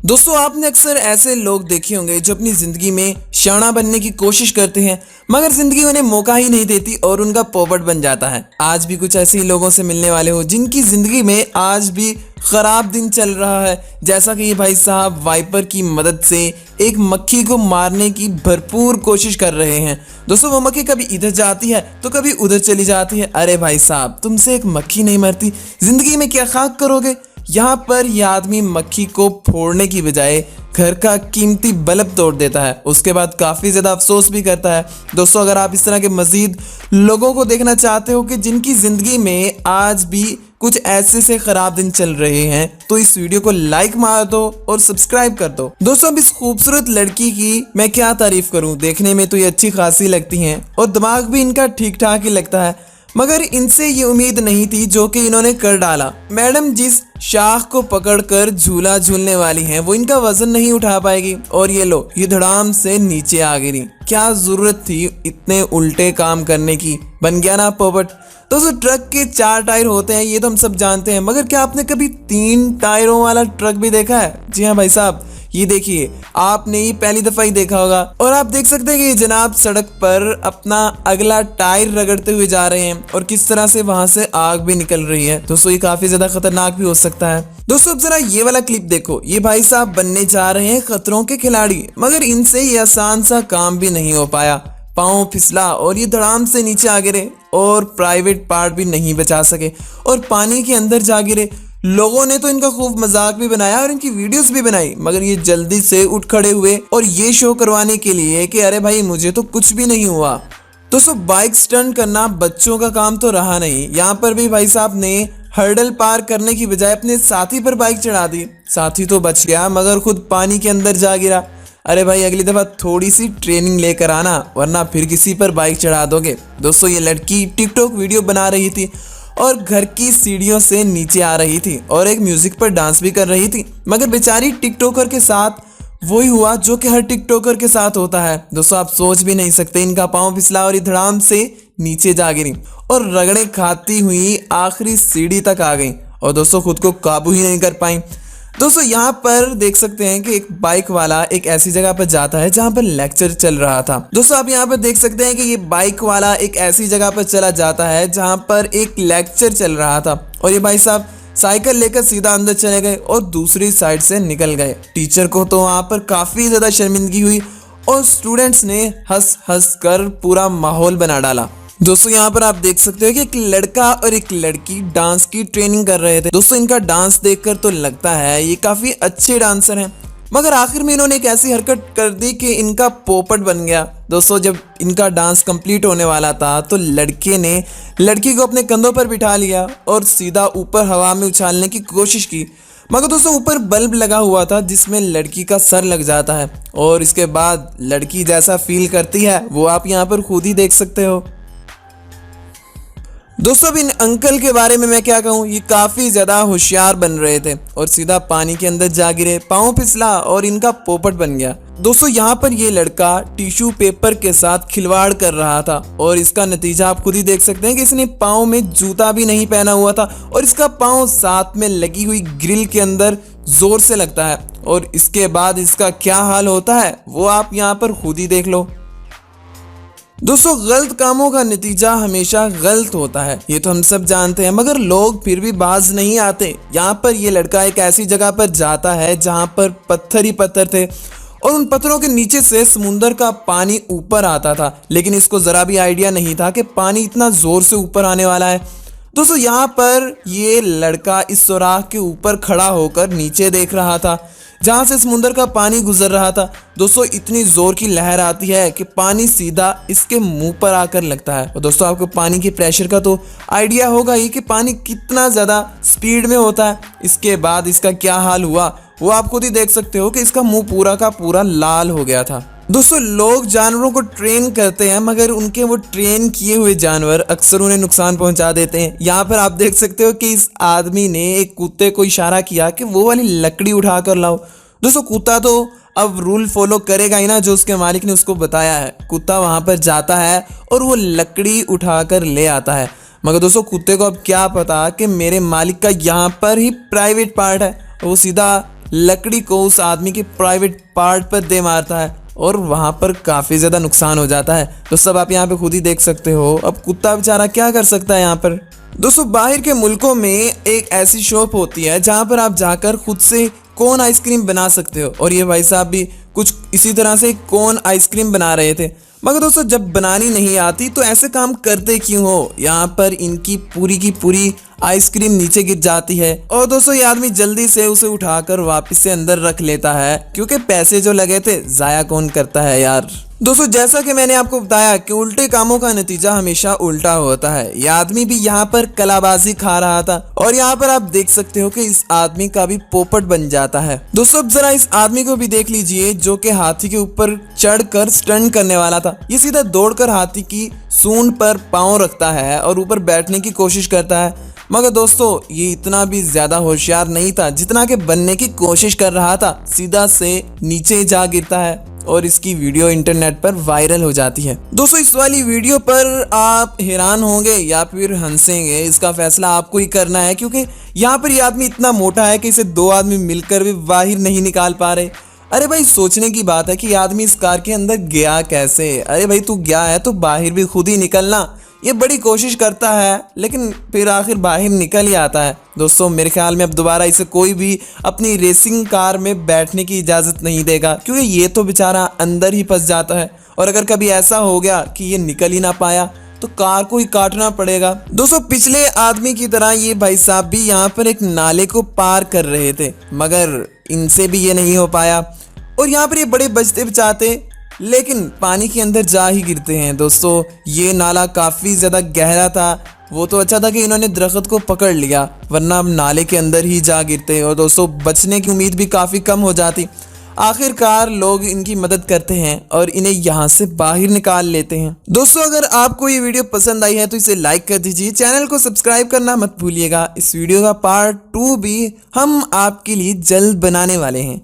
दोस्तों आपने अक्सर ऐसे लोग देखे होंगे जो अपनी जिंदगी में शाना बनने की कोशिश करते हैं मगर जिंदगी उन्हें मौका ही नहीं देती और उनका पोपट बन जाता है। आज भी कुछ ऐसे ही लोगों से मिलने वाले हो जिनकी जिंदगी में आज भी खराब दिन चल रहा है। जैसा कि ये भाई साहब वाइपर की मदद से एक मक्खी को मारने की भरपूर कोशिश कर रहे हैं। दोस्तों वो मक्खी कभी इधर जाती है तो कभी उधर चली जाती है। अरे भाई साहब तुमसे एक मक्खी नहीं मरती, जिंदगी में क्या खाक करोगे। यहाँ पर यह आदमी मक्खी को फोड़ने की बजाय घर का कीमती बल्ब तोड़ देता है, उसके बाद काफ़ी ज़्यादा अफसोस भी करता है। दोस्तों अगर आप इस तरह के मज़ीद लोगों को देखना चाहते हो कि जिनकी ज़िंदगी में आज भी कुछ ऐसे से ख़राब दिन चल रहे हैं तो इस वीडियो को लाइक मार दो और सब्सक्राइब कर दो। दोस्तों अब इस खूबसूरत लड़की की मैं क्या तारीफ़ करूँ, देखने में तो ये अच्छी खासी लगती हैं और दिमाग भी इनका ठीक ठाक ही लगता है, मगर इनसे ये उम्मीद नहीं थी जो कि इन्होंने कर डाला। मैडम जिस शाख को पकड़कर झूला झूलने वाली हैं वो इनका वजन नहीं उठा पाएगी और ये लो ये धड़ाम से नीचे आ गिरी। क्या जरूरत थी इतने उल्टे काम करने की, बन गया ना पोपट। दोस्तों ट्रक के 4 टायर होते हैं ये तो हम सब जानते हैं, मगर क्या आपने कभी 3 टायरों वाला ट्रक भी देखा है? जी हाँ भाई साहब, ये देखिए आपने ये पहली दफा ही देखा होगा। और आप देख सकते हैं कि जनाब सड़क पर अपना अगला टायर रगड़ते हुए जा रहे हैं और किस तरह से वहां से आग भी निकल रही है। दोस्तों ये काफी ज्यादा खतरनाक भी हो सकता है। दोस्तों अब जरा ये वाला क्लिप देखो, ये भाई साहब बनने जा रहे हैं खतरों के खिलाड़ी, मगर इनसे ये आसान सा काम भी नहीं हो पाया। पाँव फिसला और ये धड़ाम से नीचे आ गिरे और प्राइवेट पार्ट भी नहीं बचा सके और पानी के अंदर जा गिरे। लोगों ने तो इनका खूब मजाक भी बनाया और इनकी वीडियोस भी बनाई, मगर ये जल्दी से उठ खड़े हुए और ये शो करवाने के लिए कि अरे भाई मुझे तो कुछ भी नहीं हुआ। दोस्तों बाइक स्टंट करना बच्चों का काम तो रहा नहीं। यहाँ पर भी भाई साहब ने हर्डल पार करने की बजाय अपने साथी पर बाइक चढ़ा दी। साथी तो बच गया मगर खुद पानी के अंदर जा गिरा। अरे भाई अगली दफा थोड़ी सी ट्रेनिंग लेकर आना वरना फिर किसी पर बाइक चढ़ा दोगे। दोस्तों ये लड़की टिकटॉक वीडियो बना रही थी और घर की सीढ़ियों से नीचे आ रही थी और एक म्यूजिक पर डांस भी कर रही थी, मगर बेचारी टिकटॉकर के साथ वही हुआ जो कि हर टिकटॉकर के साथ होता है। दोस्तों आप सोच भी नहीं सकते, इनका पाँव फिसला और धड़ाम से नीचे जा गिरी और रगड़े खाती हुई आखिरी सीढ़ी तक आ गई और दोस्तों खुद को काबू ही नहीं कर पाई। दोस्तों यहाँ पर देख सकते हैं कि एक बाइक वाला एक ऐसी जगह पर जाता है जहाँ पर लेक्चर चल रहा था। दोस्तों आप यहाँ पर देख सकते हैं कि ये बाइक वाला एक ऐसी जगह पर चला जाता है जहाँ पर एक लेक्चर चल रहा था और ये भाई साहब साइकिल लेकर सीधा अंदर चले गए और दूसरी साइड से निकल गए। टीचर को तो वहाँ पर काफ़ी ज़्यादा शर्मिंदगी हुई और स्टूडेंट्स ने हंस हंस कर पूरा माहौल बना डाला। दोस्तों यहाँ पर आप देख सकते हो कि एक लड़का और एक लड़की डांस की ट्रेनिंग कर रहे थे। दोस्तों इनका डांस देखकर तो लगता है ये काफी अच्छे डांसर हैं, मगर आखिर में इन्होंने एक ऐसी हरकत कर दी कि इनका पोपट बन गया। दोस्तों जब इनका डांस कंप्लीट होने वाला था तो लड़के ने लड़की को अपने कंधों पर बिठा लिया और सीधा ऊपर हवा में उछालने की कोशिश की, मगर दोस्तों ऊपर बल्ब लगा हुआ था जिसमें लड़की का सर लग जाता है और इसके बाद लड़की जैसा फील करती है वो आप यहाँ पर खुद ही देख सकते हो। दोस्तों अब इन अंकल के बारे में मैं क्या कहूँ, ये काफ़ी ज़्यादा होशियार बन रहे थे और सीधा पानी के अंदर जा गिरे, पाँव फिसला और इनका पोपट बन गया। दोस्तों यहाँ पर ये लड़का टिश्यू पेपर के साथ खिलवाड़ कर रहा था और इसका नतीजा आप खुद ही देख सकते हैं कि इसने पाँव में जूता भी नहीं पहना हुआ था और इसका पाँव साथ में लगी हुई ग्रिल के अंदर जोर से लगता है और इसके बाद इसका क्या हाल होता है वो आप यहाँ पर खुद ही देख लो। दोस्तों गलत कामों का नतीजा हमेशा गलत होता है, ये तो हम सब जानते हैं, मगर लोग फिर भी बाज नहीं आते। यहाँ पर ये लड़का एक ऐसी जगह पर जाता है जहाँ पर पत्थर ही पत्थर थे और उन पत्थरों के नीचे से समुंदर का पानी ऊपर आता था, लेकिन इसको जरा भी आइडिया नहीं था कि पानी इतना जोर से ऊपर आने वाला है। दोस्तों यहाँ पर ये लड़का इस सुराख के ऊपर खड़ा होकर नीचे देख रहा था जहाँ से समुंदर का पानी गुजर रहा था। दोस्तों इतनी जोर की लहर आती है कि पानी सीधा इसके मुंह पर आकर लगता है और दोस्तों आपको पानी के प्रेशर का तो आइडिया होगा ही कि पानी कितना ज़्यादा स्पीड में होता है। इसके बाद इसका क्या हाल हुआ वो आप खुद ही देख सकते हो कि इसका मुंह पूरा का पूरा लाल हो गया था। दोस्तों लोग जानवरों को ट्रेन करते हैं मगर उनके वो ट्रेन किए हुए जानवर अक्सर उन्हें नुकसान पहुंचा देते हैं। यहाँ पर आप देख सकते हो कि इस आदमी ने एक कुत्ते को इशारा किया कि वो वाली लकड़ी उठा कर लाओ। दोस्तों कुत्ता तो अब रूल फॉलो करेगा ही ना जो उसके मालिक ने उसको बताया है। कुत्ता वहाँ पर जाता है और वो लकड़ी उठा कर ले आता है, मगर दोस्तों कुत्ते को अब क्या पता कि मेरे मालिक का यहाँ पर ही प्राइवेट पार्ट है वो सीधा लकड़ी को उस आदमी के प्राइवेट पार्ट पर दे मारता है और वहां पर काफी ज्यादा नुकसान हो जाता है। तो सब आप यहाँ पे खुद ही देख सकते हो। अब कुत्ता बेचारा क्या कर सकता है यहाँ पर। दोस्तों बाहर के मुल्कों में एक ऐसी शॉप होती है जहां पर आप जाकर खुद से कोन आइसक्रीम बना सकते हो और ये भाई साहब भी कुछ इसी तरह से कोन आइसक्रीम बना रहे थे। मगर दोस्तों जब बनानी नहीं आती तो ऐसे काम करते क्यों हो। यहाँ पर इनकी पूरी की पूरी आइसक्रीम नीचे गिर जाती है और दोस्तों ये आदमी जल्दी से उसे उठाकर वापस से अंदर रख लेता है क्योंकि पैसे जो लगे थे जाया कौन करता है यार। दोस्तों जैसा कि मैंने आपको बताया कि उल्टे कामों का नतीजा हमेशा उल्टा होता है। यह आदमी भी यहाँ पर कलाबाजी खा रहा था और यहाँ पर आप देख सकते हो कि इस आदमी का भी पोपट बन जाता है। दोस्तों अब जरा इस आदमी को भी देख लीजिए जो कि हाथी के ऊपर चढ़कर स्टंट करने वाला था। ये सीधा दौड़कर हाथी की सूंड पर पांव रखता है और ऊपर बैठने की कोशिश करता है। मगर दोस्तों ये इतना भी ज्यादा होशियार नहीं था जितना कि बनने की कोशिश कर रहा था। सीधा से नीचे जा गिरता है और इसकी वीडियो इंटरनेट पर वायरल हो जाती है। दोस्तों इस वाली वीडियो पर आप हैरान होंगे या फिर हंसेंगे, इसका फैसला आपको ही करना है क्योंकि यहाँ पर ये आदमी इतना मोटा है कि इसे दो आदमी मिलकर भी बाहर नहीं निकाल पा रहे। अरे भाई सोचने की बात है कि आदमी इस कार के अंदर गया कैसे। अरे भाई तू गया है तो बाहर भी खुद ही निकलना। ये बड़ी कोशिश करता है लेकिन फिर आखिर बाहर निकल ही आता है। दोस्तों मेरे ख्याल में अब दोबारा इसे कोई भी अपनी रेसिंग कार में बैठने की इजाज़त नहीं देगा क्योंकि ये तो बेचारा अंदर ही फंस जाता है और अगर कभी ऐसा हो गया कि ये निकल ही ना पाया तो कार को ही काटना पड़ेगा। दोस्तों पिछले आदमी की तरह ये भाई साहब भी यहाँ पर एक नाले को पार कर रहे थे मगर इनसे भी ये नहीं हो पाया और यहाँ पर ये बड़े बचते बचाते लेकिन पानी के अंदर जा ही गिरते हैं। दोस्तों ये नाला काफ़ी ज़्यादा गहरा था। वो तो अच्छा था कि इन्होंने दरख्त को पकड़ लिया वरना अब नाले के अंदर ही जा गिरते और दोस्तों बचने की उम्मीद भी काफ़ी कम हो जाती। आखिरकार लोग इनकी मदद करते हैं और इन्हें यहाँ से बाहर निकाल लेते हैं। दोस्तों अगर आपको ये वीडियो पसंद आई है तो इसे लाइक कर दीजिए, चैनल को सब्सक्राइब करना मत भूलिएगा। इस वीडियो का पार्ट 2 भी हम आपके लिए जल्द बनाने वाले हैं।